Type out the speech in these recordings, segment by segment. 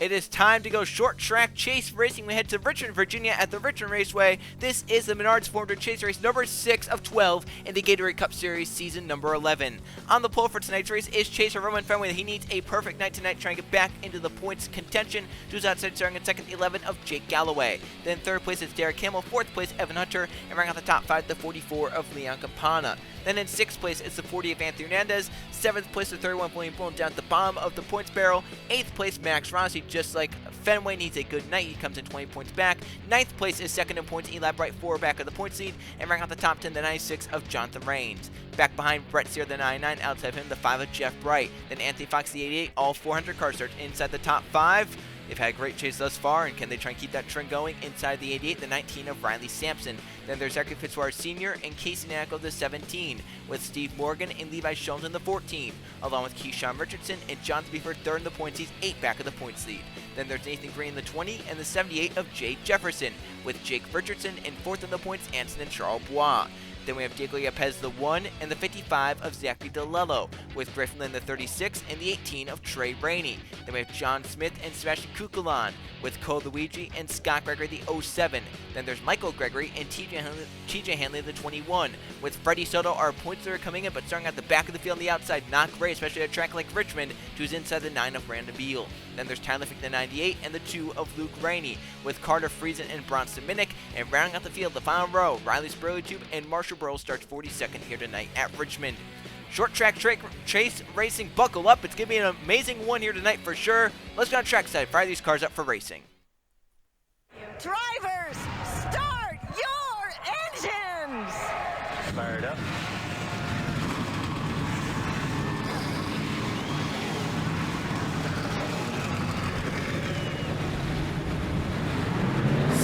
It is time to go short track chase racing. We head to Richmond, Virginia at the Richmond Raceway. This is the Menards 400 chase race number 6 of 12 in the Gatorade Cup Series season number 11. On the pole for tonight's race is chaser Roman Fenway. He needs a perfect night tonight trying to get back into the points contention. Who's outside starting in second, 11 of Jake Galloway. Then third place is Derek Campbell, fourth place Evan Hunter, and rounding out the top 5, the 44 of Leon Campana. Then in 6th place is the 40 of Anthony Hernandez. 7th place, the 31 of William Bullen down at the bottom of the points barrel. 8th place, Max Rossi, just like Fenway, needs a good night. He comes in 20 points back. 9th place is second in points, Eli Bright, 4 back of the points lead. And rounding out the top 10, the 96 of Jonathan Rains. Back behind Brett Sear, the 99, outside of him, the 5 of Jeff Bright. Then Anthony Fox, the 88, all 400 car starts inside the top 5. They've had a great chase thus far, and can they try and keep that trend going? Inside the 88, the 19 of Riley Sampson. Then there's Zachary Fitzwater Sr. and Casey Nackel, the 17, with Steve Morgan and Levi Schoen in the 14, along with Keyshawn Richardson and Jonathan Beaver third in the points. He's 8 back of the points lead. Then there's Nathan Green, the 20, and the 78 of Jay Jefferson, with Jake Richardson in 4th in the points, Anson and Charles Bois. Then we have Diego Yepes, the 1, and the 55 of Zachary DeLello, with Griffin the 36 and the 18 of Trey Rainey. Then we have John Smith and Sebastian Kukulan, with Cole Luigi and Scott Gregory, the 07. Then there's Michael Gregory and TJ Hanley, the 21, with Freddie Soto. Our points that are coming in, but starting at the back of the field on the outside, not great, especially at a track like Richmond, who's inside the 9 of Brandon Beal. Then there's Tyler Fick, the 98, and the 2 of Luke Rainey, with Carter Friesen and Bronson Minnick. And rounding out the field, the final row, Riley Spurley-Tube and Marshall Burrow starts 42nd here tonight at Richmond. Short track chase racing, buckle up. It's going to be an amazing one here tonight for sure. Let's go on track side, fire these cars up for racing. Drivers, start your engines! Fired up.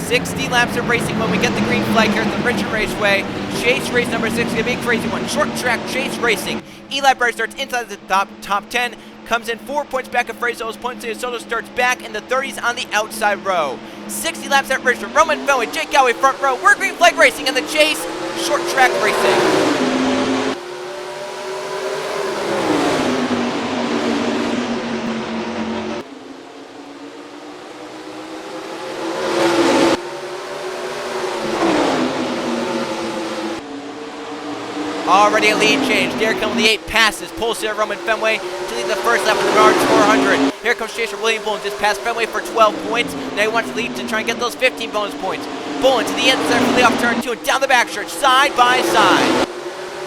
"60 laps of racing when we get the green flag here at the Richmond Raceway. Chase race number 6 is going to be a crazy one. Short track chase racing. Eli Bright starts inside the top 10, comes in 4 points back of Frazo's points. Soto starts back in the 30s on the outside row. 60 laps at Richmond. Roman Fenway, Jake Galloway front row. We're green flag racing in the chase. Short track racing. Already a lead change. Derek Campbell, the 8, passes. Pulls to Roman Fenway to lead the first lap of the Menards 400. Here comes chaser William Bullen, just past Fenway for 12 points. Now he wants to lead to try and get those 15 bonus points. Bullen to the inside for the off turn 2 and down the backstretch, side by side.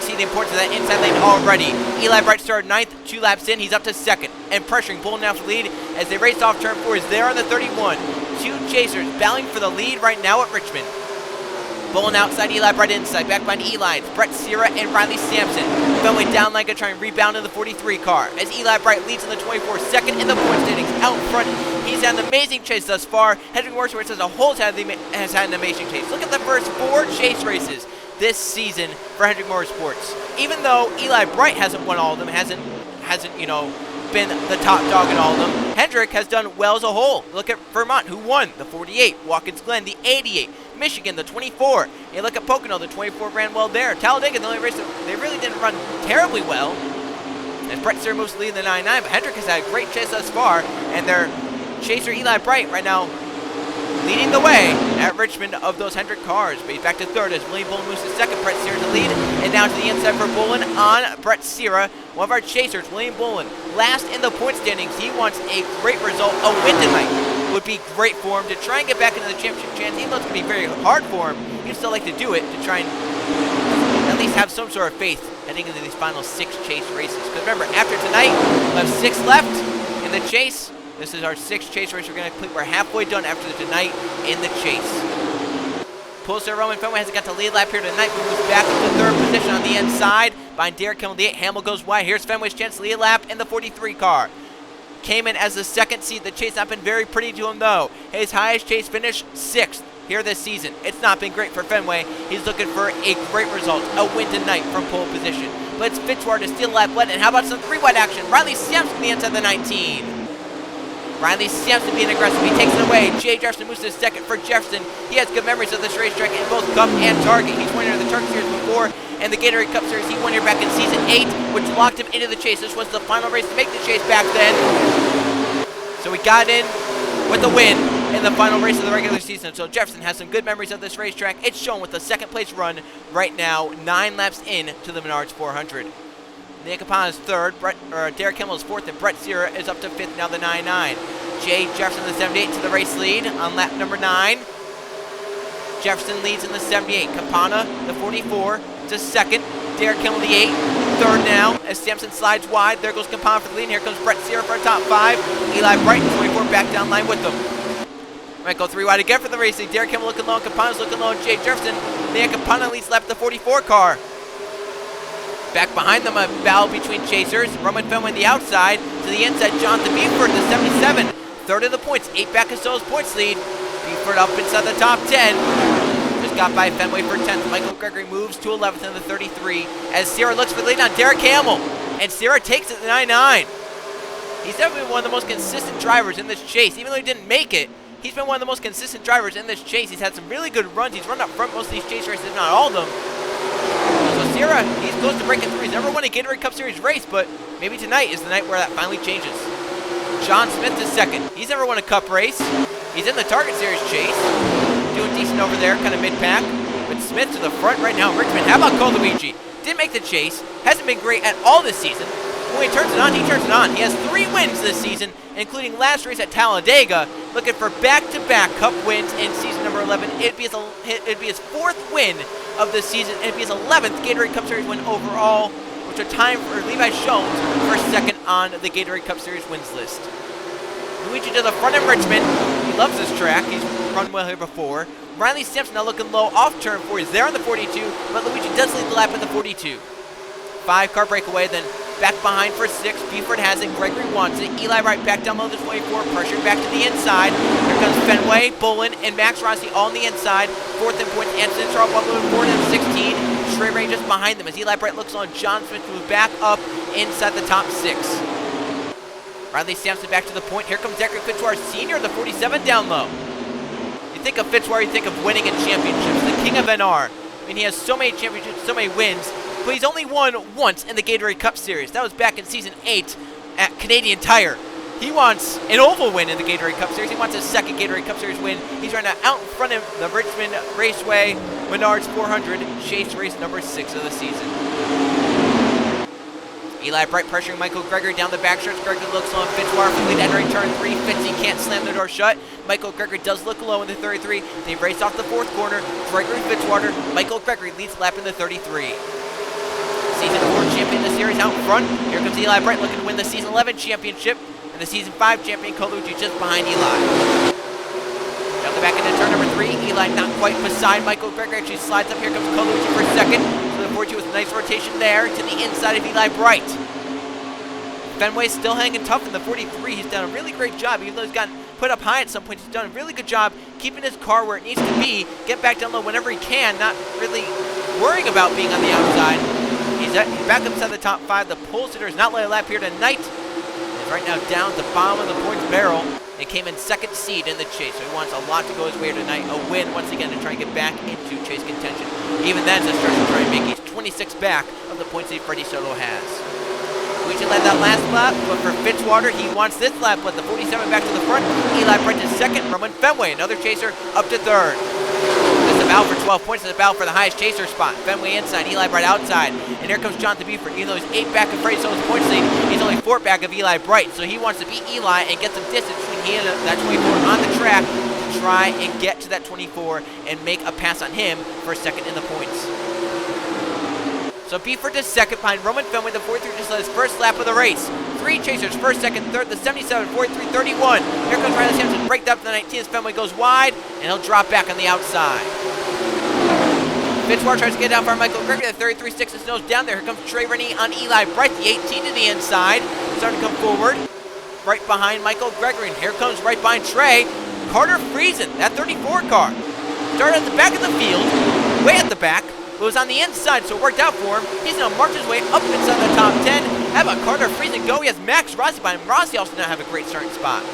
See the importance of that inside lane already. Eli Bright started 9th, 2 laps in. He's up to 2nd and pressuring Bullen now for the lead as they race off turn 4. Is there on the 31. 2 chasers battling for the lead right now at Richmond. Bullen outside, Eli Bright inside. Back behind Eli, it's Brett Sierra and Riley Sampson. Fenway down line, gonna try and rebound in the 43 car. As Eli Bright leads in the 24, second in the point standings. Out in front, he's had an amazing chase thus far. Hendrick Motorsports as a whole has had an amazing chase. Look at the first 4 chase races this season for Hendrick Motorsports. Even though Eli Bright hasn't won all of them, hasn't been the top dog in all of them, Hendrick has done well as a whole. Look at Vermont, who won the 48. Watkins Glen, the 88. Michigan, the 24. You look at Pocono, the 24 ran well there. Talladega, the only race that they really didn't run terribly well. As Brett Sear moves to lead in the 99, but Hendrick has had a great chase thus far, and their chaser Eli Bright right now leading the way at Richmond of those Hendrick cars. But he's back to 3rd as William Bullen moves to 2nd. Brett Sear to lead, and down to the inside for Bullen on Brett Sierra. One of our chasers, William Bullen, last in the point standings. He wants a great result. A win tonight would be great for him to try and get back into the championship chance. Even though it's going to be very hard for him, he'd still like to do it to try and at least have some sort of faith heading into these final 6 chase races. Because remember, after tonight, we'll have 6 left in the chase. This is our 6th chase race we're going to complete. We're halfway done after tonight in the chase. Pulls to Roman Fenway, hasn't got the lead lap here tonight, but moves back up to 3rd position on the inside. Behind Derek Campbell, the 8. Hamill goes wide. Here's Fenway's chance to lead lap in the 43 car. Came in as the 2nd seed. The chase not been very pretty to him, though. His highest chase finish, 6th here this season. It's not been great for Fenway. He's looking for a great result, a win tonight from pole position. But it's Fitzwater to steal lap led, and how about some 3-wide action? Riley Sampson the inside of the 19. Riley Sampson being aggressive. He takes it away. Jay Jefferson moves to 2nd for Jefferson. He has good memories of this racetrack in both Cup and Target. He's won here the Target Series before, and the Gatorade Cup Series he won here back in Season 8, which locked him into the chase. This was the final race to make the chase back then. So we got in with the win in the final race of the regular season. So Jefferson has some good memories of this racetrack. It's shown with the second place run right now, 9 laps in to the Menards 400. Nia Capana is third, Derek Kimmel is fourth, and Brett Sierra is up to fifth, now the 9-9. Jay Jefferson, the 78, to the race lead on lap number 9. Jefferson leads in the 78. Campana, the 44, to second. Derek Kimmel, the 8, third now, as Sampson slides wide. There goes Campana for the lead, and here comes Brett Sierra for a top 5. Eli Brighton, 24, back down line with them. Might go 3 wide again for the racing. Derek Kimmel looking low, and Campana's looking low, and Jay Jefferson. Nia Campana leads lap the 44 car. Back behind them, a battle between chasers. Roman Fenway the outside. To the inside, Jonathan Beeford, the 77. Third of the points, 8 back of So's points lead. Beeford up inside the top 10. Just got by Fenway for 10th. Michael Gregory moves to 11th in the 33 as Sierra looks for the lead on Derek Hamill. And Sierra takes it to 9-9. He's definitely one of the most consistent drivers in this chase. Even though he didn't make it, he's been one of the most consistent drivers in this chase. He's had some really good runs. He's run up front most of these chase races, if not all of them. So Sierra, he's close to breaking through. He's never won a Gatorade Cup Series race, but maybe tonight is the night where that finally changes. John Smith is second. He's never won a Cup race. He's in the Target Series chase. Doing decent over there, kind of mid-pack. But Smith to the front right now. Richmond, how about Coluigi? Didn't make the chase. Hasn't been great at all this season. When he turns it on, he turns it on. He has 3 wins this season, including last race at Talladega. Looking for back-to-back Cup wins in season number 11. It'd be his 4th win of the season. It'd be his 11th Gatorade Cup Series win overall, which are time for Levi Schoens for second on the Gatorade Cup Series wins list. Luigi to the front in Richmond. He loves this track. He's run well here before. Riley Sampson now looking low off turn 4. He's there on the 42, but Luigi does lead the lap at the 42. 5-car breakaway, then back behind for 6. Beeford has it. Gregory wants it. Eli Wright back down low the 24. Pressured back to the inside. Here comes Fenway, Bullen, and Max Rossi all on the inside. 4th in points. Anson Charles moving forward in 16. Trey Ray just behind them as Eli Bright looks on John Smith to move back up inside the top 6. Riley Sampson back to the point. Here comes Zachary Fitzwater Sr., the 47 down low. You think of Fitzwater, you think of winning in championships. The king of NR. I mean, he has so many championships, so many wins, but he's only won once in the Gatorade Cup Series. That was back in Season 8 at Canadian Tire. He wants an oval win in the Gatorade Cup Series. He wants his 2nd Gatorade Cup Series win. He's right now out in front of the Richmond Raceway Menards 400 chase race number 6 of the season. Eli Bright pressuring Michael Gregory down the backstretch. Gregory looks low on Fitzwater for the lead, entering turn 3. Fitzy can't slam the door shut. Michael Gregory does look low in the 33. They race off the 4th corner. Gregory Fitzwater. Michael Gregory leads the lap in the 33. Season 4 champion of the series out in front. Here comes Eli Bright looking to win the Season 11 championship. And the Season 5 champion, Coluigi, just behind Eli. Down the back into turn number 3. Eli not quite beside Michael Gregory. Actually slides up. Here comes Coluigi for 2nd. So the 42 with a nice rotation there to the inside of Eli Bright. Fenway's still hanging tough in the 43. He's done a really great job. Even though he's gotten put up high at some points, he's done a really good job keeping his car where it needs to be. Get back down low whenever he can. Not really worrying about being on the outside. He's back up inside the top 5. The pole sitter has not led a lap here tonight. He's right now down at the bottom of the points barrel. He came in 2nd seed in the chase, so he wants a lot to go his way tonight. A win once again to try and get back into chase contention. Even then, it's a stretch to try and make. He's 26 back of the points that Freddie Soto has. Luigi led that last lap, but for Fitzwater, he wants this lap. But the 47 back to the front. Eli Bright is 2nd. Roman Fenway, another chaser, up to 3rd. This is a battle for 12 points. It's a battle for the highest chaser spot. Fenway inside, Eli Bright outside. And here comes Jonathan Beeford. Even though he's 8 back of Freddie Soto's points lead, he's only 4 back of Eli Bright. So he wants to beat Eli and get some distance between he and that 24 on the track to try and get to that 24 and make a pass on him for 2nd in the points. So Beeford is 2nd behind Roman Fenway. The 43 just led his first lap of the race. 3 chasers, 1st, 2nd, 3rd. The 77, 43, 31. Here comes Riley Sampson. Break up the 19 as Fenway goes wide, and he'll drop back on the outside. Fitzwater tries to get down for Michael Gregory. The 33 sticks his nose down there. Here comes Trey Rennie on Eli Bright. The 18 to the inside. Starting to come forward. Right behind Michael Gregory. And here comes right behind Trey. Carter Friesen, that 34 car. Started at the back of the field. Way at the back. It was on the inside, so it worked out for him. He's going to march his way up inside the top 10. How about Carter Friesen go? He has Max Rossi behind him. Rossi also now have a great starting spot.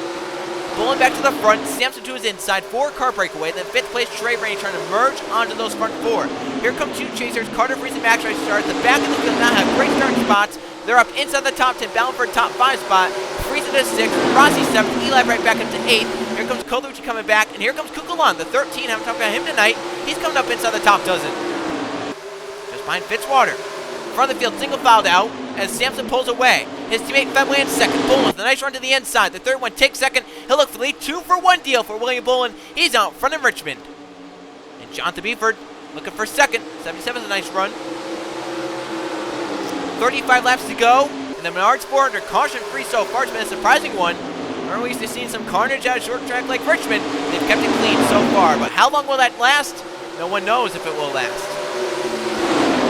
Pulling back to the front, Sampson to his inside, 4-car breakaway. Then 5th place, Trey Rennie trying to merge onto those front 4. Here come 2 chasers, Carter Friesen, Max Rossi start at the back of the field. Now have great starting spots. They're up inside the top 10, bound for a top 5 spot. Friesen to 6th, Rossi 7th, Eli right back up to 8th. Here comes Colucci coming back, and here comes Kukulon, the 13. Haven't talked about him tonight. He's coming up inside the top dozen. Just behind Fitzwater. Front of the field, single fouled out as Sampson pulls away. His teammate Fenway in second. Bolin with a nice run to the inside. The third one takes second. He'll look for the lead. 2-for-1 deal for William Bolin. He's out front in Richmond. And Jonathan Beeford looking for second. 77 is a nice run. 35 laps to go. And the Menards 400 caution-free so far. It's been a surprising one. We're used to seeing some carnage at a short track like Richmond. They've kept it clean so far. But how long will that last? No one knows if it will last.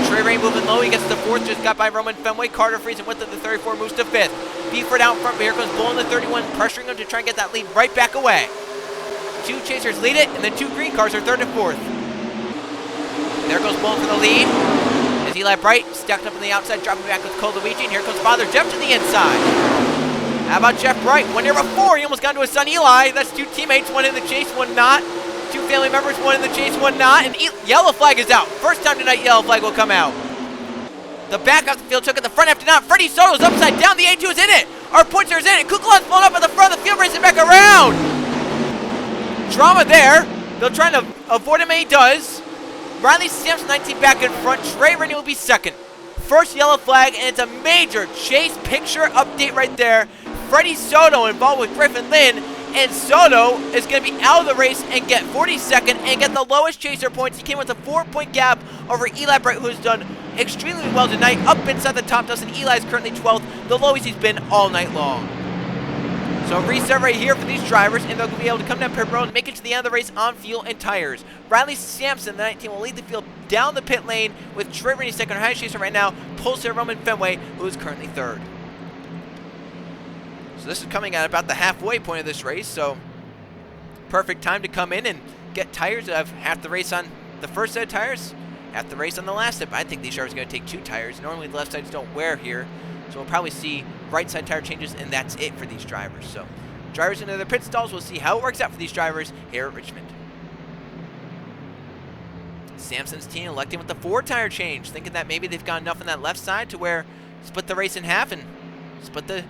Trey Ray moving low. He gets to 4th. Just got by Roman Fenway. Carter Friesen with it. The 34 moves to 5th. Beeford out front. But here goes Bull in the 31. Pressuring him to try and get that lead right back away. 2 chasers lead it. And then 2 green cars are 3rd and 4th. There goes Bull for the lead. As Eli Bright stacked up on the outside. Dropping back with Cole Luigi. And here comes Father Jeff to the inside. How about Jeff Bright? 1 year before. He almost got into his son Eli. That's 2 teammates. 1 in the chase. 1 not. 2 family members, 1 in the chase, 1 not, and yellow flag is out. First time tonight, yellow flag will come out. The back off the field took it, the front after not. Freddie Soto's upside down, the A2 is in it. Our pointer is in it. Kukulon's blown up at the front of the field, racing back around. Drama there. They'll try to avoid him, and he does. Riley Sampson, 19 back in front. Trey Rennie will be second. First yellow flag, and it's a major chase picture update right there. Freddie Soto involved with Griffin Lynn. And Soto is going to be out of the race and get 42nd and get the lowest chaser points. He came with a 4-point gap over Eli Bright, who has done extremely well tonight. Up inside the top dozen. Eli's currently 12th, the lowest he's been all night long. So reset right here for these drivers, and they'll be able to come down pit road and make it to the end of the race on fuel and tires. Riley Sampson, the 19, will lead the field down the pit lane with Trey Rennie second. Our highest chaser right now, Pulsar Roman Fenway, who is currently 3rd. So this is coming at about the halfway point of this race, so perfect time to come in and get tires. Of half the race on the first set of tires, half the race on the last set. I think these drivers are going to take 2 tires. Normally the left sides don't wear here, so we'll probably see right side tire changes, and that's it for these drivers. So drivers into their pit stalls. We'll see how it works out for these drivers here at Richmond. Sampson's team electing with the 4 tire change, thinking that maybe they've got enough on that left side to where split the race in half and split the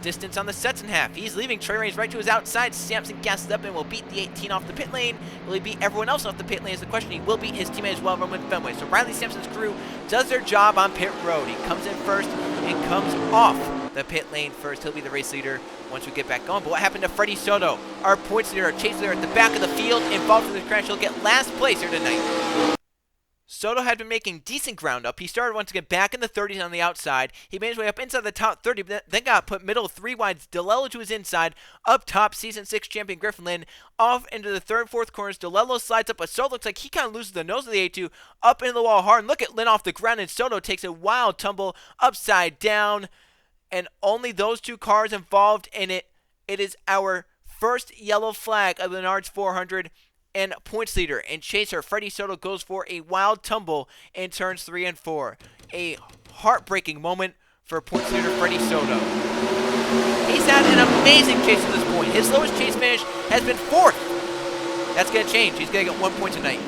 distance on the sets in half. He's leaving. Trey Rennie's right to his outside. Sampson gasses up and will beat the 18 off the pit lane. Will he beat everyone else off the pit lane is the question. He will beat his teammate as well, Roman Fenway. So Riley Sampson's crew does their job on pit road. He comes in first and comes off the pit lane first. He'll be the race leader once we get back going. But what happened to Freddie Soto? Our points leader, our chase leader at the back of the field, involved in the crash. He'll get last place here tonight. Soto had been making decent ground up. He started once to get back in the 30s on the outside. He made his way up inside the top 30, but then got put middle 3 wides. DeLello to his inside. Up top, Season 6 champion Griffin Lynn. Off into the 3rd and 4th corners. DeLello slides up, but Soto looks like he kind of loses the nose of the A2. Up into the wall hard. And look at Lynn off the ground, and Soto takes a wild tumble upside down. And only those 2 cars involved in it. It is our first yellow flag of the Menards 400. And points leader and chaser Freddie Soto goes for a wild tumble in turns 3 and 4. A heartbreaking moment for points leader Freddie Soto. He's had an amazing chase to this point. His lowest chase finish has been 4th. That's going to change. He's going to get 1 point tonight.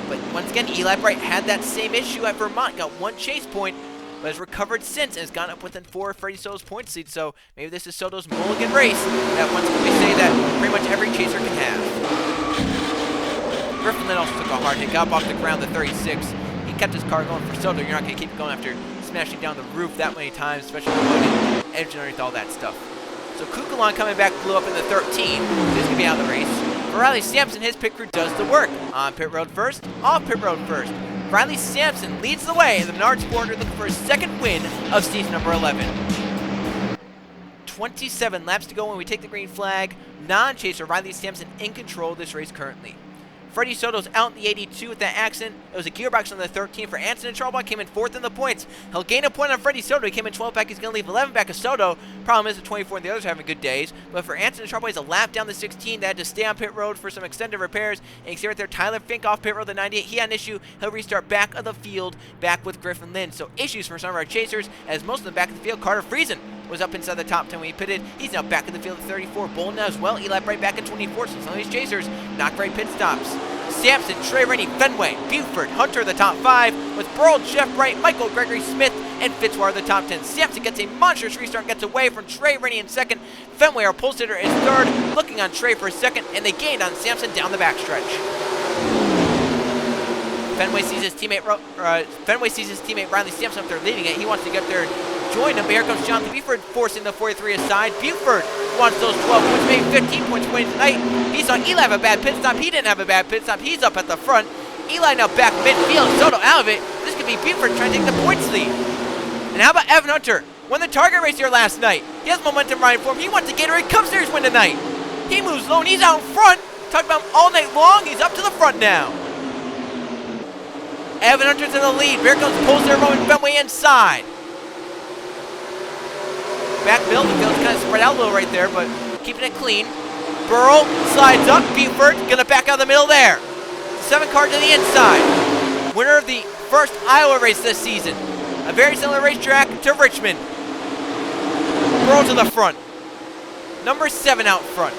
But once again, Eli Bright had that same issue at Vermont. Got 1 chase point, but has recovered since and has gone up within 4 of Freddie Soto's points lead. So maybe this is Soto's mulligan race that once we say that pretty much every chaser can have. Griffin Lynn also took a hard hit, got up off the ground, the 36. He kept his car going for Soto. You're not going to keep it going after smashing down the roof that many times, especially with loaded engine underneath all that stuff. So Kukulon coming back, blew up in the 13. He's going to be out of the race. For Riley Sampson, his pit crew does the work. On pit road first, off pit road first. Riley Sampson leads the way in the Menards 400, looking for his 2nd win of season number 11. 27 laps to go when we take the green flag. Non-chaser Riley Sampson in control of this race currently. Freddie Soto's out in the 82 with that accident. It was a gearbox on the 13 for Anson, and Charlebach came in 4th in the points. He'll gain a point on Freddie Soto. He came in 12 back. He's going to leave 11 back of Soto. Problem is the 24 and the others are having good days. But for Anson and Charlebach, he's a lap down the 16. They had to stay on pit road for some extended repairs. And you can see right there, Tyler Fink off pit road, the 98. He had an issue. He'll restart back of the field, back with Griffin Lynn. So issues for some of our chasers, as most of them back of the field. Carter Friesen was up inside the top 10 when he pitted. He's now back in the field at 34. Bolin as well. Eli Bright back at 24. So some of these chasers not great pit stops. Sampson, Trey Rainey, Fenway, Buford, Hunter the top 5, with Burl, Jeff Wright, Michael Gregory, Smith, and Fitzwater the top 10. Sampson gets a monstrous restart and gets away from Trey Rainey in second. Fenway, our pole sitter, is third, looking on Trey for second, and they gained on Sampson down the backstretch. Fenway sees his teammate Riley Sampson up there leading it. He wants to get there and join him, but here comes Jonathan Buford forcing the 43 aside. Buford wants those 12 points, maybe 15 points winning tonight. He saw Eli have a bad pit stop. He didn't have a bad pit stop. He's up at the front. Eli now back midfield. Soto out of it. This could be Buford trying to take the points lead. And how about Evan Hunter? Won the target race here last night. He has momentum riding for him. He wants the Gatorade Cup Series win tonight. He moves low and he's out in front. Talked about him all night long. He's up to the front now. Evan Hunter's in the lead. Here comes Polster, Roman Fenway inside. Back middle, the field's kind of spread out a little right there, but keeping it clean. Burl slides up. Buford gonna back out the middle there. 7 car to the inside. Winner of the first Iowa race this season. A very similar racetrack to Richmond. Burl to the front. Number 7 out front.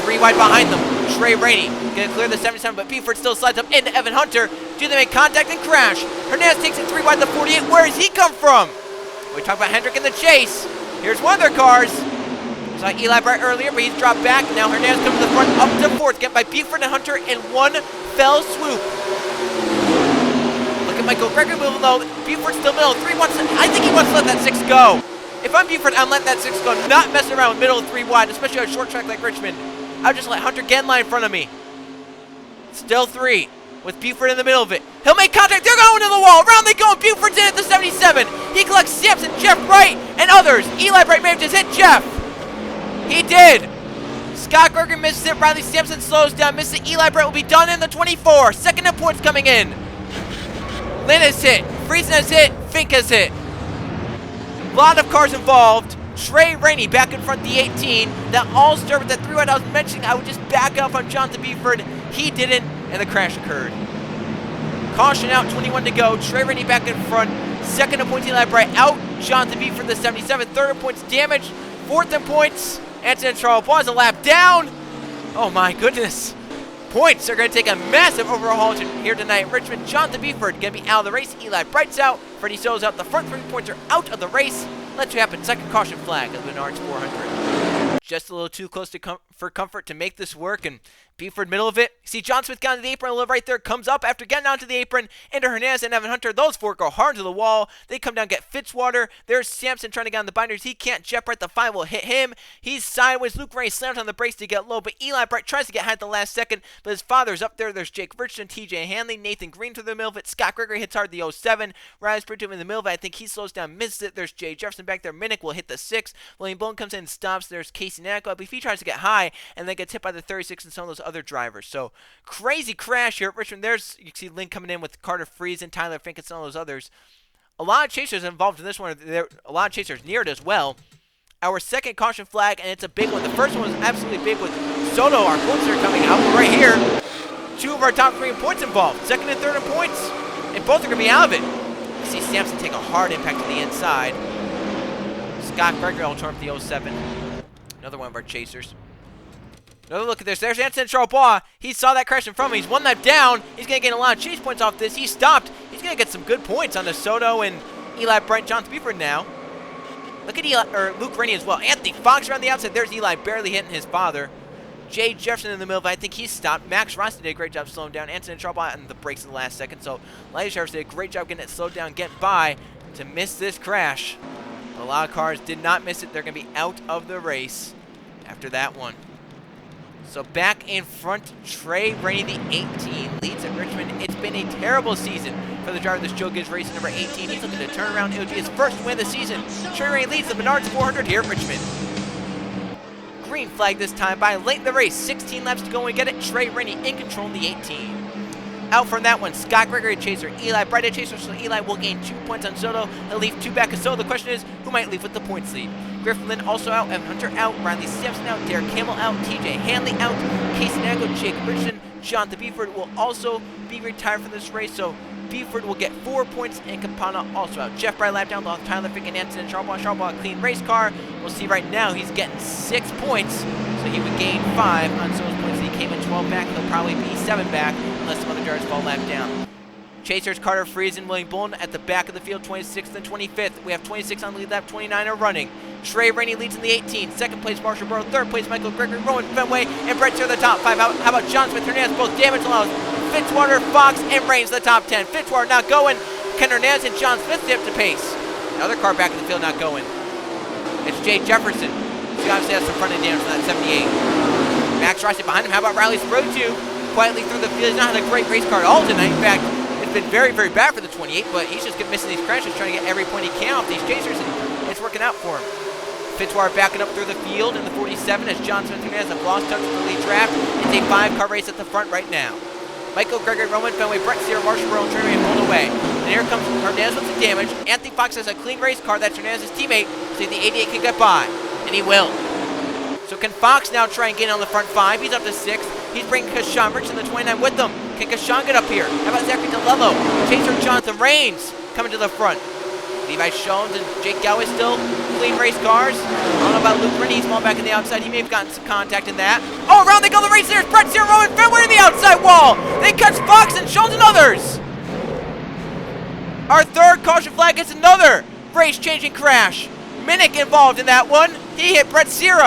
3 wide behind them. Trey Rainey gonna clear the 77, but Buford still slides up into Evan Hunter. Do they make contact and crash? Hernandez takes it 3 wide to the 48. Where does he come from? We talked about Hendrick in the chase. Here's one of their cars. Saw Eli Bright earlier, but he's dropped back. Now Hernandez comes to the front, up to 4th. Get by Buford and Hunter in one fell swoop. Look at Michael Gregory moving low. Buford still middle. 3 wants to, I think he wants to let that 6 go. If I'm Buford, I'd let that 6 go. Not messing around with middle of 3 wide, especially on a short track like Richmond. I'll just let Hunter get in line in front of me. Still 3. With Buford in the middle of it. He'll make contact. They're going to the wall. Around they go. Buford's in at the 77. He collects Sampson, Jeff Wright, and others. Eli Bright may have just hit Jeff. He did. Scott Gregory misses it. Riley Sampson slows down. Misses it. Eli Bright will be done in the 24. Second in points coming in. Lynn has hit. Friesen has hit. Fink has hit. A lot of cars involved. Trey Rainey back in front, the 18. That all-star with that 3 wide I was mentioning, I would just back up on Jonathan Buford. He didn't, and the crash occurred. Caution out, 21 to go. Trey Rainey back in front. Second in points, Eli Bright out. Jonathan Buford, the 77. Third in points, damage. Fourth in points, Anton Charles Bois a lap down. Oh my goodness. Points are going to take a massive overhaul here tonight in Richmond. Jonathan Buford going to be out of the race. Eli Bright's out. Freddie So's out. The front 3 points are out of the race. Let's see what happens. Second caution flag of Menards 400. Just a little too close for comfort to make this work, and Buford middle of it. See John Smith down to the apron a little right there, comes up after getting down to the apron into Hernandez and Evan Hunter. Those 4 go hard to the wall. They come down, get Fitzwater. There's Sampson trying to get on the binders. He can't. Jeff Bright, the 5 will hit him. He's sideways. Luke Ray slams on the brakes to get low, but Eli Bright tries to get high at the last second, but his father's up there. There's Jake Richardson, TJ Hanley, Nathan Green through the middle of it. Scott Gregory hits hard the 07. Riley Sprintum in the middle of it. I think he slows down, misses it. There's Jay Jefferson back there. Minnick will hit the 6. William Bone comes in and stops. There's Casey Nacko. I believe he tries to get high and then gets hit by the 36 and some of those other drivers. So crazy crash here at Richmond. There's, you can see Lynn coming in with Carter Friesen, Tyler Fink, and some of those others. A lot of chasers involved in this one. There a lot of chasers near it as well. Our second caution flag, and it's a big one. The first one was absolutely big with Soto, our closer, coming out. But right here, 2 of our top 3 in points involved. Second and third in points. And both are going to be out of it. You see Sampson take a hard impact to the inside. Scott Gregory all torn up the 07. Another one of our chasers. Another look at this. There's Anton Charles. He saw that crash in front of him. He's 1 lap down. He's going to get a lot of chase points off this. He stopped. He's going to get some good points on the Soto and Eli Bright, Jonathan Buford now. Look at Luke Rainey as well. Anthony Fox around the outside. There's Eli barely hitting his father. Jay Jefferson in the middle. I think he stopped. Max Rossi did a great job slowing down. Anton Charles on the brakes in the last second. So Lighty Sharps did a great job getting it slowed down, getting by to miss this crash. A lot of cars did not miss it. They're going to be out of the race after that one. So back in front, Trey Rainey, the 18, leads at Richmond. It's been a terrible season for the driver this Joe Gibbs racing, number 18. He's looking to turn around. It'll be his first win of the season. Trey Rainey leads the Menards 400 here at Richmond. Green flag this time by late in the race. 16 laps to go and get it. Trey Rainey in control in the 18. Out from that one, Scott Gregory chaser, Eli Bright a chaser, so Eli will gain 2 points on Soto. He'll leave 2 back of Soto. The question is, who might leave with the points lead? Griffin Lynn also out, Evan Hunter out, Riley Sampson out, Derek Campbell out, TJ Hanley out, Casey Nacko, Jake Richardson, Jonathan Buford will also be retired from this race, so Buford will get 4 points, and Campana also out. Jeff Bright lap down, Tyler Fink and Anton Charles. Charles, clean race car. We'll see right now he's getting 6 points. So he would gain 5 on Solo's points. He came in 12 back. He'll probably be 7 back unless some other drivers fall lap down. Chasers, Carter, Friesen, William Bullen at the back of the field, 26th and 25th. We have 26 on the lead lap, 29 are running. Trey Rainey leads in the 18. Second place, Marshall Burrow. Third place, Michael Gregory, Rowan Fenway, and Brett Sear the top 5. How about John Smith, Hernandez, both damage allows. Fitzwater, Fox, and Rains the top 10. Fitzwater not going. Ken Hernandez and John Smith dip to pace. Another car back in the field not going. It's Jay Jefferson. He obviously has some front end damage on that 78. Max Rossi behind him. How about Riley Sprue, quietly through the field. He's not had a great race car at all tonight. In fact, it's been very, very bad for the 28, but he's just missing these crashes, trying to get every point he can off these chasers, and it's working out for him. Fitzwater backing up through the field in the 47 as John Smith has a lost touch with the lead draft. It's a 5-car race at the front right now. Michael Gregory, Roman Fenway, Brett Sear, Marshall Burrow, and Trey Rainey pulled away. And here comes Hernandez with some damage. Anthony Fox has a clean race car. That's Hernandez's teammate, so the 88 can get by, and he will. So can Fox now try and get on the front 5? He's up to 6th. He's bringing Kashawn Rich in the 29 with them. Can Kashawn get up here? How about Zachary DeLello? Chaser Jonathan Rains coming to the front. Levi Shones and Jake Gowey still clean race cars. I don't know about Luke Rennie. He's small back on the outside. He may have gotten some contact in that. Oh, around they go the race. There's Brett Sear, Rowan Fenway in the outside wall. They catch Fox and Shones and others. Our third caution flag gets another race-changing crash. Minnick involved in that one. He hit Brett Sear.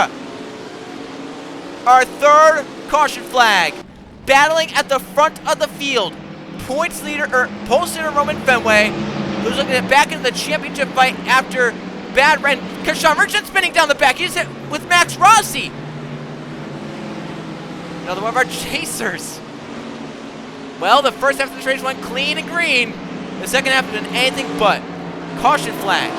Our third caution flag. Battling at the front of the field. Points leader, or pole sitter Roman Fenway, who's looking at back into the championship fight after bad run. Kashawn Richardson spinning down the back. He's hit with Max Rossi. Another one of our chasers. Well, the first half of this race went clean and green. The second half has been anything but. Caution flag.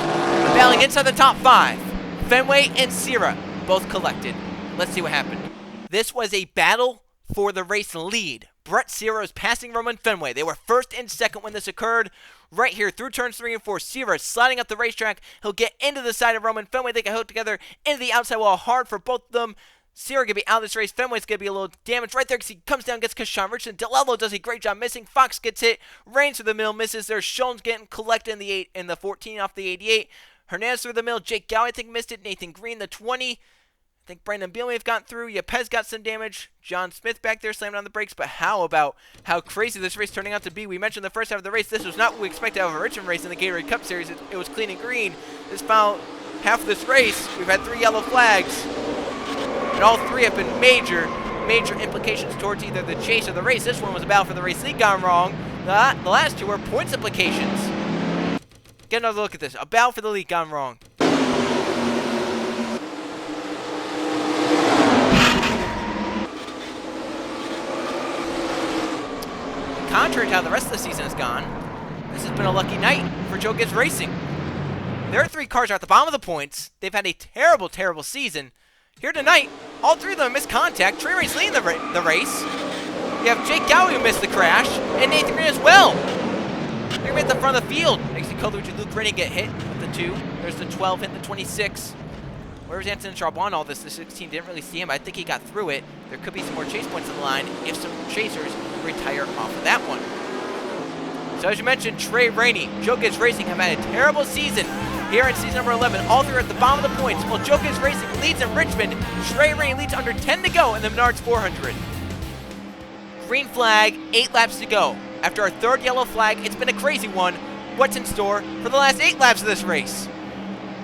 Battling inside the top 5. Fenway and Sear both collected. Let's see what happened. This was a battle for the race lead. Brett Sear is passing Roman Fenway. They were first and second when this occurred. Right here through turns 3 and 4, Sear sliding up the racetrack. He'll get into the side of Roman Fenway. They can hook together into the outside wall. Hard for both of them. Sear going to be out of this race. Fenway's going to be a little damaged right there because he comes down, gets Kashawn Richardson. DeLello does a great job missing. Fox gets hit. Rains through the middle, misses. There's Shones getting collected in the 14 off the 88. Hernandez through the middle. Jake Gowey, I think, missed it. Nathan Green, the 20. I think Brandon Beal may have gotten through. Yepez got some damage. John Smith back there slammed on the brakes. But how about how crazy this race turning out to be? We mentioned the first half of the race. This was not what we expected out of a Richmond race in the Gatorade Cup Series. It was clean and green. This final half of this race, we've had 3 yellow flags. And all 3 have been major implications towards either the chase or the race. This one was a battle for the race lead gone wrong. The last 2 were points implications. Get another look at this. A battle for the lead gone wrong. Contrary to how the rest of the season has gone, this has been a lucky night for Joe Gibbs Racing. There are 3 cars at the bottom of the points. They've had a terrible, terrible season. Here tonight, all 3 of them missed contact. Trey Rain's leading the race. You have Jake Gowey who missed the crash, and Nathan Green as well. They're going to be at the front of the field. Actually, Coleridge and Luke Rennie get hit with the 2. There's the 12 hitting the 26. Where was Anthony Charbonne all this? The 16 didn't really see him. I think he got through it. There could be some more chase points on the line if some chasers retire off of that one. So as you mentioned, Trey Rainey, Joe Gibbs Racing have had a terrible season here in season number 11. All 3 are at the bottom of the points. While Joe Gibbs Racing leads in Richmond, Trey Rainey leads under 10 to go in the Menards 400. Green flag, 8 laps to go. After our 3rd yellow flag, it's been a crazy one. What's in store for the last 8 laps of this race?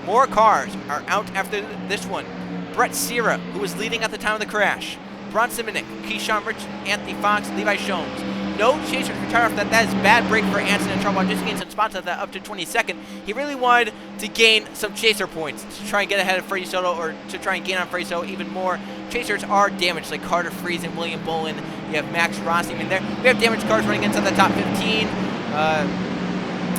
More cars are out after this one. Brett Sear, who was leading at the time of the crash. Bronson Minnick, Keyshawn Rich, Anthony Fox, Levi Shones. No chasers retire off that. That is bad break for Anson and Charbonne. Just gained some spots at that up to 22nd. He really wanted to gain some chaser points to try and get ahead of Freddie Soto, or to try and gain on Freddie Soto even more. Chasers are damaged, like Carter Friesen, William Bullen. You have Max Rossi in there. We have damaged cars running inside the top 15.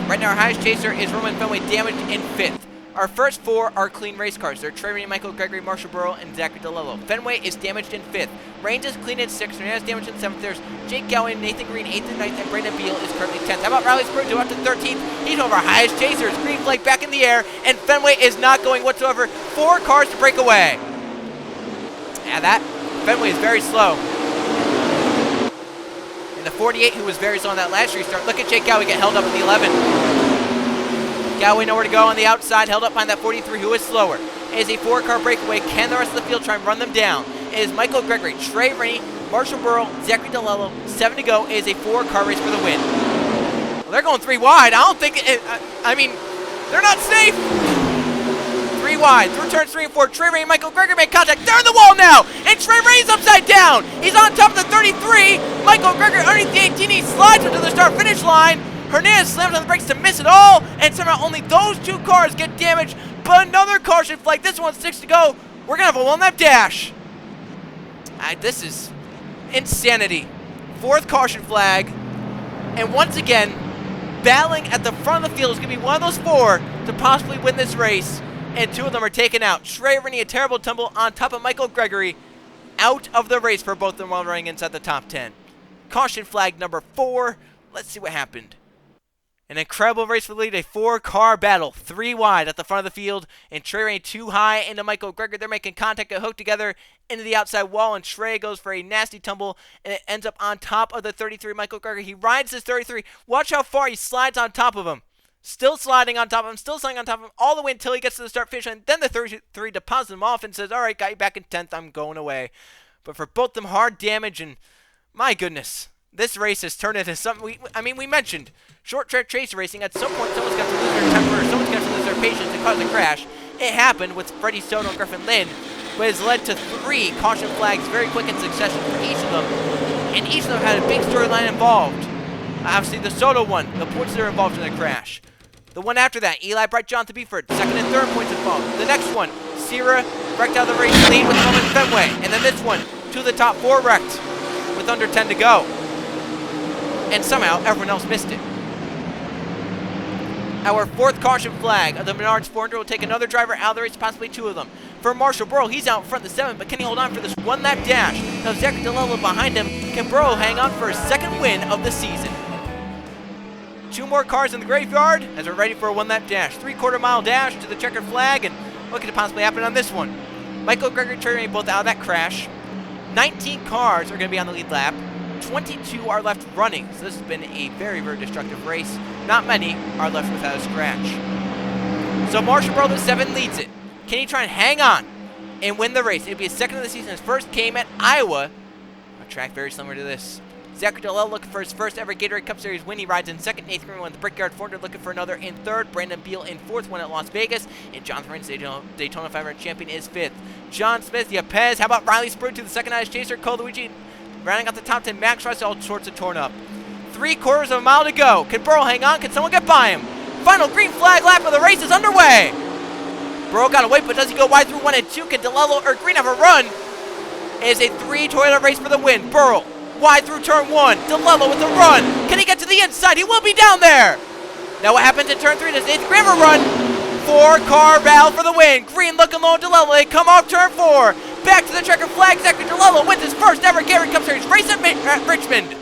Right now, our highest chaser is Roman Fenway, damaged in 5th. Our first 4 are clean race cars. They're Trey Rainey, Michael Gregory, Marshall Burrow, and Zachary DeLello. Fenway is damaged in 5th. Rains is clean in 6th. Hernandez damaged in 7th. There's Jake Gowen, Nathan Green, 8th and 9th, and Brandon Beal is currently 10th. How about Riley Sprue up to 13th? He's one of our highest chasers. Green flag back in the air, and Fenway is not going whatsoever. 4 cars to break away. Yeah, that Fenway is very slow. And the 48, who was very slow on that last restart. Look at Jake Gowen get held up in the 11. Gowey nowhere to go on the outside, held up behind that 43, who is slower. It is a 4-car breakaway. Can the rest of the field try and run them down? is Michael Gregory, Trey Rainey, Marshall Burrow, Zachary DeLello. 7 to go. It is a 4-car race for the win. Well, they're going 3 wide. I don't think I mean, they're not safe. 3 wide. Through turns 3 and 4. Trey Rainey and Michael Gregory make contact. They're in the wall now. And Trey Rainey's upside down. He's on top of the 33. Michael Gregory underneath the 18. He slides into the start-finish line. Hernandez slams on the brakes to miss it all. And somehow only those 2 cars get damaged. But another caution flag. This one's 6 to go. We're going to have a 1-lap dash. This is insanity. 4th caution flag. And once again, battling at the front of the field is going to be one of those 4 to possibly win this race. And 2 of them are taken out. Trey Rainey, a terrible tumble on top of Michael Gregory. Out of the race for both of them while running inside the top 10. Caution flag number 4. Let's see what happened. An incredible race for the lead. A 4-car battle. 3 wide at the front of the field. And Trey Rainey 2 high into Michael Gregory. They're making contact, get hooked together into the outside wall. And Trey goes for a nasty tumble. And it ends up on top of the 33 Michael Gregory. He rides his 33. Watch how far he slides on top of him. Still sliding on top of him, still sliding on top of him, all the way until he gets to the start finish line. Then the 33 deposits him off and says, all right, got you back in 10th, I'm going away. But for both them, hard damage, and my goodness, this race has turned into something, we mentioned, short track chase racing, at some point someone's got to lose their temper, someone's got to lose their patience and cause a crash. It happened with Freddie Soto and Griffin Lynn, but has led to 3 caution flags very quick in succession for each of them. And each of them had a big storyline involved. Obviously, the Soto one, the points that are involved in the crash. The one after that, Eli Bright, Jonathan Beeford, 2nd and 3rd points involved. The next one, Sierra wrecked out of the race lead with Roman Fenway. And then this one, 2 of the top 4 wrecked with under 10 to go. And somehow, everyone else missed it. Our 4th caution flag of the Menards 400 will take another driver out of the race, possibly 2 of them. For Marshall Burrow, he's out in front of the 7, but can he hold on for this 1-lap dash? Now Zachary DeLello behind him. Can Burrow hang on for his 2nd win of the season? 2 more cars in the graveyard as we're ready for a 1-lap dash. 3/4 mile dash to the checkered flag, and what could possibly happen on this one? Michael Gregory and Trey Rainey both out of that crash. 19 cars are going to be on the lead lap. 22 are left running, so this has been a very, very destructive race. Not many are left without a scratch. So Marshall Burrow, the 7, leads it. Can he try and hang on and win the race? It'll be his 2nd of the season. His first came at Iowa, a track very similar to this. Zachary DeLello looking for his first ever Gatorade Cup Series win. He rides in 2nd. Nathan Green won the Brickyard 400, looking for another in 3rd. Brandon Beal in 4th, won at Las Vegas. And Jonathan Raines, Daytona 500 champion, is 5th. John Smith, Yepez. How about Riley Sprue to the 2nd highest chaser? Cole Luigi rounding out the top 10. Max Rice, all sorts of torn up. 3/4 of a mile to go. Can Burrow hang on? Can someone get by him? Final green flag lap of the race is underway. Burrow got away, but does he go wide through 1 and 2? Can DeLello or Green have a run? It is a 3-Toyota race for the win. Burrow wide through turn 1. DeLello with a run. Can he get to the inside? He will be down there. Now what happens in turn 3? Does Nathan Graham run? 4-car battle for the win. Green looking low on DeLello. They come off turn 4. Back to the checkered flag. Zachary DeLello wins his first ever Gatorade Cup Series race at Richmond.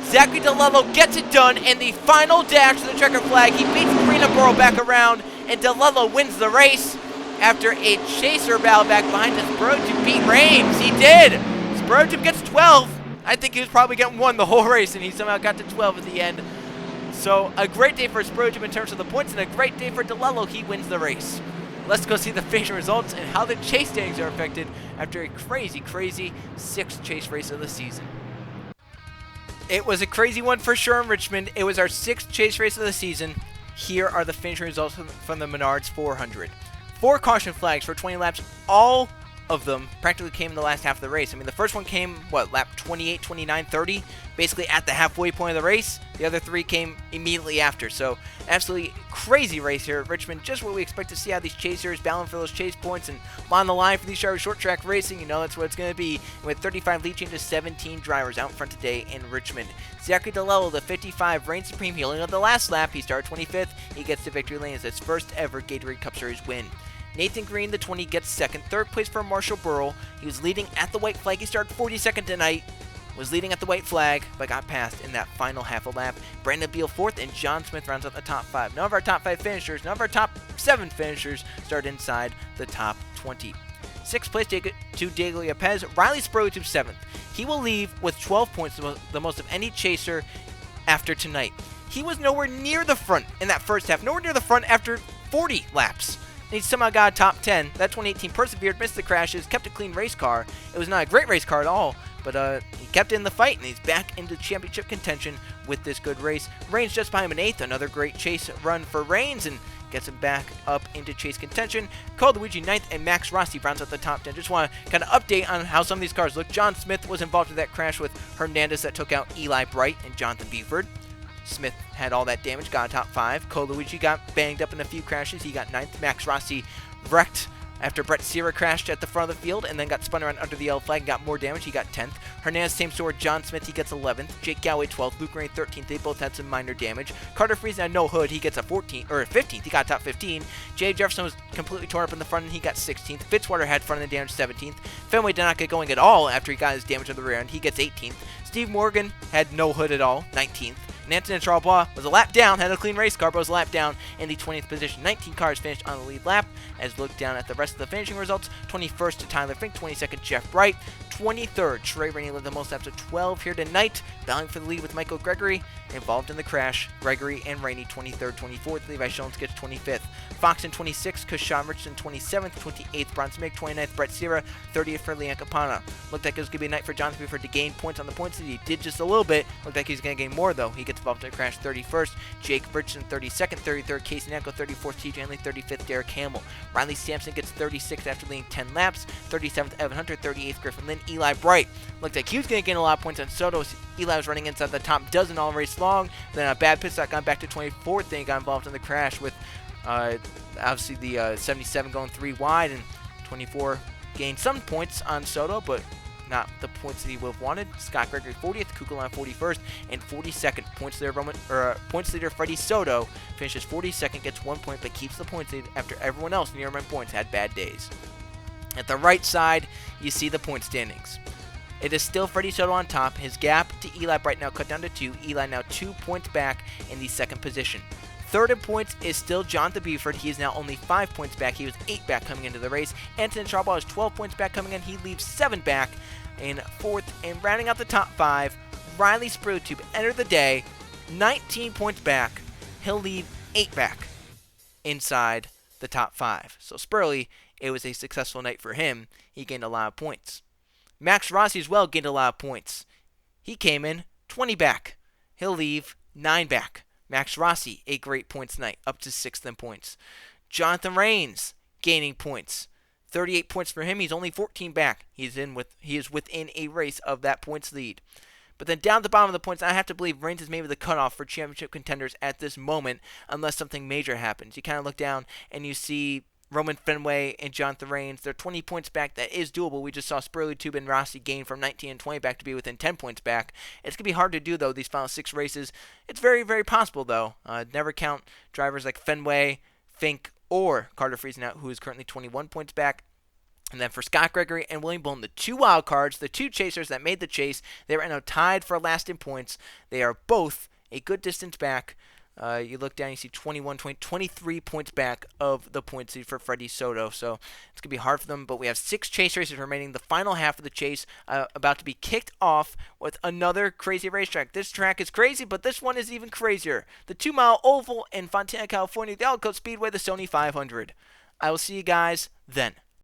Zachary DeLello gets it done in the final dash to the checkered flag. He beats Green and Burrow back around, and DeLello wins the race after a chaser battle back behind us. Sprotube beat Rames. He did. Sprotube gets 12. I think he was probably getting 1 the whole race, and he somehow got to 12 at the end. So a great day for Sprotube in terms of the points, and a great day for DeLello. He wins the race. Let's go see the finishing results and how the chase standings are affected after a crazy, crazy 6th chase race of the season. It was a crazy one for sure in Richmond. It was our 6th chase race of the season. Here are the finishing results from the Menards 400. 4 caution flags for 20 laps. All of them practically came in the last half of the race. I mean, the first one came, lap 28, 29, 30, basically at the halfway point of the race. The other 3 came immediately after. So, absolutely crazy race here at Richmond. Just what we expect to see out of these chasers, battling for those chase points, and on the line for these drivers. Short track racing, you know that's what it's going to be. With 35 lead changes, 17 drivers out in front today in Richmond. Zachary DeLello, the 55, reigns supreme. He only on the last lap. He started 25th. He gets to victory lane as his first ever Gatorade Cup Series win. Nathan Green, the 20, gets 2nd. 3rd place for Marshall Burrow. He was leading at the white flag. He started 42nd tonight. Was leading at the white flag, but got passed in that final half a lap. Brandon Beal 4th, and John Smith rounds out the top 5. None of our top 5 finishers, none of our top 7 finishers start inside the top 20. 6th place to Diego Yepez. Riley Sprue to 7th. He will leave with 12 points, the most of any chaser after tonight. He was nowhere near the front in that first half. Nowhere near the front after 40 laps. and he somehow got a top 10. That 2018 persevered, missed the crashes, kept a clean race car. It was not a great race car at all, but he kept in the fight, and he's back into championship contention with this good race. Reigns just behind him in 8th, another great chase run for Reigns, and gets him back up into chase contention. Cole Luigi 9th, and Max Rossi rounds out the top 10. Just want to kind of update on how some of these cars look. John Smith was involved in that crash with Hernandez that took out Eli Bright and Jonathan Buford. Smith had all that damage, got a top 5. Cole Luigi got banged up in a few crashes. He got 9th. Max Rossi wrecked after Brett Sierra crashed at the front of the field and then got spun around under the yellow flag and got more damage. He got 10th. Hernandez, same sword. John Smith, he gets 11th. Jake Galloway, 12th. Luke Ray, 13th. They both had some minor damage. Carter Friesen had no hood. He gets a 14th, or 15th. He got top 15. Jay Jefferson was completely torn up in the front end. He got 16th. Fitzwater had front end damage, 17th. Fenway did not get going at all after he got his damage on the rear end. He gets 18th. Steve Morgan had no hood at all, 19th. And Antonin Charles was a lap down, had a clean race car, but was a lap down in the 20th position. 19 cars finished on the lead lap. As look down at the rest of the finishing results, 21st to Tyler Fink, 22nd Jeff Bright, 23rd Trey Rainey led the most laps of 12 here tonight, battling for the lead with Michael Gregory, involved in the crash. Gregory and Rainey 23rd, 24th, Levi Jones gets 25th. Fox in 26th, Kashawn Richardson 27th, 28th Bronson Mick, 29th Brett Sierra, 30th for Leon Capana. Looked like it was going to be a night for Jonathan Buford to gain points on the points that he did just a little bit. Looked like he's going to gain more though. He gets involved in a crash, 31st. Jake Richardson 32nd, 33rd Casey Nanko, 34th TJ Henley, 35th Derek Hamill. Riley Sampson gets 36th after leading 10 laps, 37th Evan Hunter, 38th Griffin Lynn. Eli Bright looked like he was going to gain a lot of points on Soto. Eli was running inside the top dozen all race long. Then a bad pit stop got back to 24th. Then he got involved in the crash with obviously the 77 going 3 wide, and 24 gained some points on Soto, but not the points that he would have wanted. Scott Gregory 40th, Kukulon 41st, and 42nd. Points leader Freddie Soto finishes 42nd, gets 1 point, but keeps the points lead after everyone else in the Ironman points had bad days. At the right side, you see the point standings. It is still Freddie Soto on top. His gap to Eli Bright now cut down to 2. Eli now 2 points back in the second position. Third in points is still Jonathan Buford. He is now only 5 points back. He was 8 back coming into the race. Antonin Charbonneau is 12 points back coming in. He leaves 7 back in 4th. And rounding out the top 5, Riley Spruitube entered the day 19 points back. He'll leave 8 back inside the top 5. So Spurley, it was a successful night for him. He gained a lot of points. Max Rossi as well gained a lot of points. He came in 20 back. He'll leave 9 back. Max Rossi, a great points night, up to 6th in points. Jonathan Reigns gaining points. 38 points for him. He's only 14 back. He is within a race of that points lead. But then down at the bottom of the points, I have to believe Reigns is maybe the cutoff for championship contenders at this moment, unless something major happens. You kind of look down and you see Roman Fenway and Jonathan Reigns. They're 20 points back. That is doable. We just saw Spurley, Tube, and Rossi gain from 19 and 20 back to be within 10 points back. It's going to be hard to do, though, these final 6 races. It's very, very possible, though. Never count drivers like Fenway, Fink, or Carter Friesen out, who is currently 21 points back. And then for Scott Gregory and William Bowman, the 2 wild cards, the 2 chasers that made the chase, they are now tied for last in points. They are both a good distance back. You look down, you see 23 points back of the points lead for Freddie Soto. So it's going to be hard for them, but we have 6 chase races remaining. The final half of the chase about to be kicked off with another crazy racetrack. This track is crazy, but this one is even crazier. The 2-mile oval in Fontana, California, the Elko Speedway, the Sony 500. I will see you guys then.